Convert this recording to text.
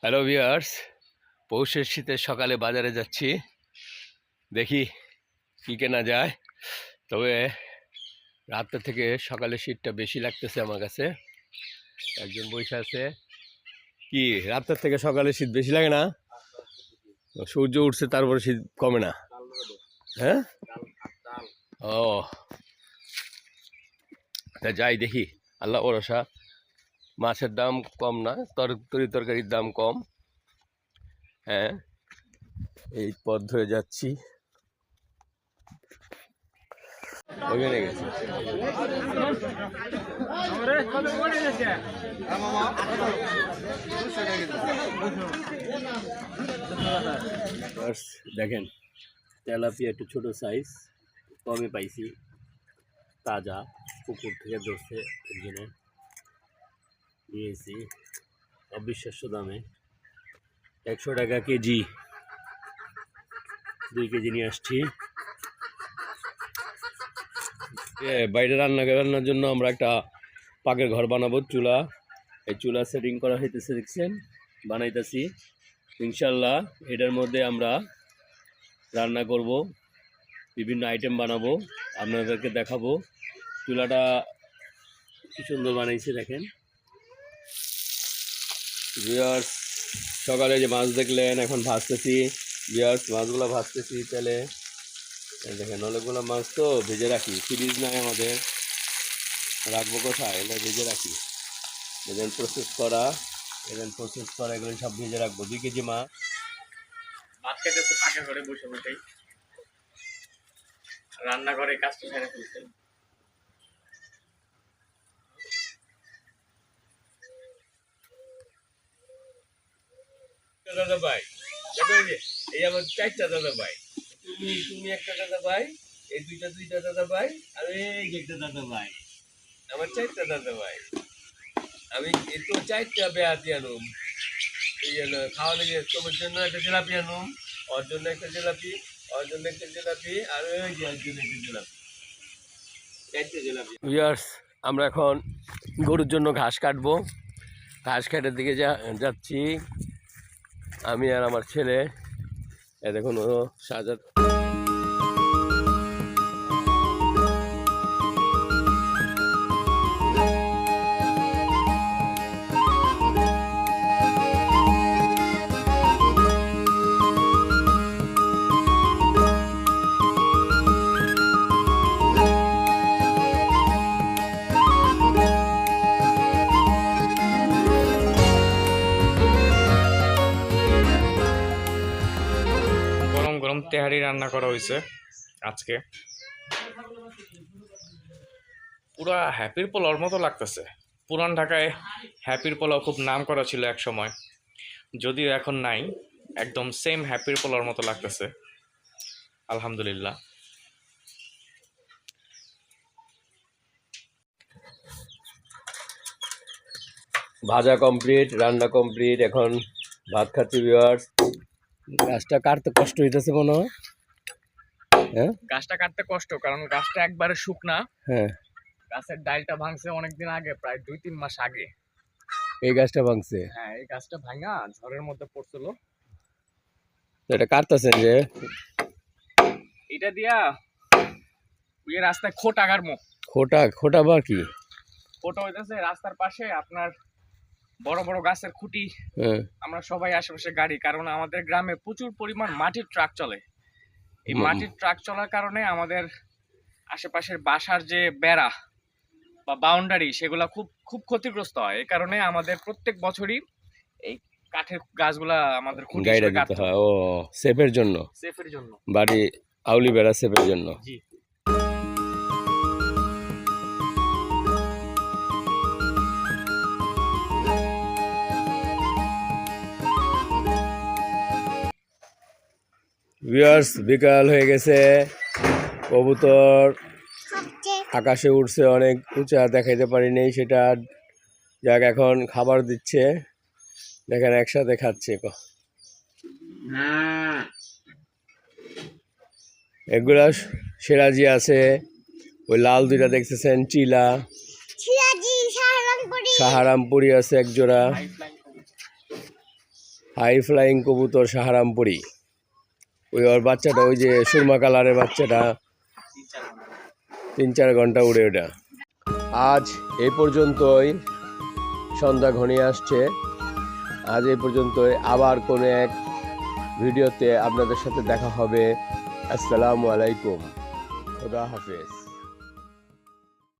Hello viewers, পৌষের শীতের সকালে বাজারে যাচ্ছি, দেখি কি কেনা যায়। তবে রাত্রে থেকে সকালে শীতটা বেশি লাগতেছে আমার কাছে। একজন বসে আছে। কি রাত্রের থেকে সকালে শীত বেশি লাগে না? সূর্য উঠছে তারপরে শীত কমে না? হ্যাঁ, ও তা যাই দেখি। আল্লাহ ভরসা, মাছের দাম কম না, তরকারির দাম কম। হ্যাঁ, এই পথ ধরে যাচ্ছি। ওইখানে গেছে। দেখেন, তেলাপিয়া একটু ছোট সাইজ, কমে পাইছি, তাজা পুকুর থেকে ধরছে একজনে, নিয়েছি অবিশ্বাস্য দামে, 100 টাকা কেজি। 2 কেজি নিয়ে আসছি। বাইরে রান্নার জন্য আমরা একটা পাকের ঘর বানাবো, চুলা। এই চুলা সেটিং করা হইতেছে, দেখছেন, বানাইতেছি। ইনশাল্লাহ এটার মধ্যে আমরা রান্না করব, বিভিন্ন আইটেম বানাবো, আপনাদেরকে দেখাবো। চুলাটা কি সুন্দর বানাইছে দেখেন ভিউয়ার্স। সকালে যে মাছ দেখলেন, এখন ভাজতেছি ভিউয়ার্স, মাছগুলো ভাজতেছি তেলে। দেখেন অনেকগুলো মাছ তো ভেজে রাখি, ফ্রিজ নাই আমাদের, রাখবো কোথায়, এগুলো ভেজে রাখি। এগুলো প্রসেস করা এগুলো সব ভেজে রাখবো। 2 কেজি মাছ। ভাত খেতেছে ফাঁকে ঘরে বসে বসেই, রান্নাঘরে কাজটা সেরে ফেলছেন। দাদা ভাই, এই আমার 4টা দাদা ভাই, তুমি একটা দাদা ভাই, এই দুইটা দাদা ভাই, আর এই একটা দাদা ভাই, আমার 4টা দাদা ভাই। আমি একটু 4টা বেয়াতি আনুম, এই জন্য খাওয়া লেগে। তোমার জন্য একটা জিলাপি আনুম, ওর জন্য একটা জিলাপি, ওর জন্য একটা জিলাপি, আর ওই যে ওর জন্য একটা জিলাপি, 4টা জিলাপি। ভিউয়ার্স, আমরা এখন গরুর জন্য ঘাস কাটবো। ঘাস কাটার দিকে যাচ্ছি আমি আর আমার ছেলে। দেখুন ও সাজা। গরম গরম তেহারি রান্না করা হয়েছে আজকে, পুরা হ্যাপির পোলাওর মতো লাগতেছে। পুরান ঢাকায় হ্যাপির পোলাও খুব নাম করা ছিল এক সময়, যদিও এখন নাই। একদম সেম হ্যাপির পোলাওর মতো লাগতেছে, আলহামদুলিল্লাহ। ভাজা কমপ্লিট, রান্না কমপ্লিট, এখন ভাত খাচ্ছি ভিউয়ার্স। গাছটা কাটতে কষ্ট হইতেছে মনে হয়। হ্যাঁ, গাছটা কাটতে কষ্ট, কারণ গাছটা একবারে শুকনা। হ্যাঁ, গাছের ডালটা ভাঙছে অনেকদিন আগে, প্রায় 2-3 মাস আগে। এই গাছটা ভাঙছে। হ্যাঁ, এই গাছটা ভাঙা ঝড়ের মধ্যে পড়ছিল। এটা কাটতেছেন যে, এটা দিয়া ওই রাস্তায় খোটা গাড়মো। খোটা বা কি? খোটা হইতেছে রাস্তার পাশে আপনার বড় বড় গাছের খুঁটি। হ্যাঁ, আমরা সবাই আশেপাশে গাড়ি, কারণ আমাদের গ্রামে প্রচুর পরিমাণ মাটির ট্রাক চলে। এই মাটির ট্রাক চলার কারণে আমাদের আশেপাশের বাসার যে বেড়া বা বাউন্ডারি, সেগুলা খুব খুব ক্ষতিগ্রস্ত হয়। এই কারণে আমাদের প্রত্যেক বছরই এই কাঠের গাছগুলা আমাদের খুঁটি গাইডা হিসেবে দিতে কাটতে হয়। হয়, ও, সেফের জন্য, সেফের জন্য। বাড়ি আউলি বেড়া সেফের জন্য। জি। ভিউয়ার্স, বিকাল হয়ে গেছে, কবুতর আকাশে উঠছে, অনেক উঁচা, দেখাইতে পারিনি সেটা। যাক, এখন খাবার দিচ্ছে, দেখেন একসাথে খাচ্ছে। এগুলা সিরাজি আছে, ওই লাল দুইটা দেখতেছেন চিলা, সাহারামপুরি আছে এক জোড়া। হাই ফ্লাইং কবুতর সাহারামপুরি। ওই ওর বাচ্চাটা, ওই যে সুরমা কালারের বাচ্চাটা 3-4 ঘন্টা উড়ে ওটা। আজ এই পর্যন্তই, সন্ধ্যা ঘনিয়ে আসছে। আজ এই পর্যন্তই, আবার কোনো এক ভিডিওতে আপনাদের সাথে দেখা হবে। আসসালামু আলাইকুম, খুদা হাফেজ।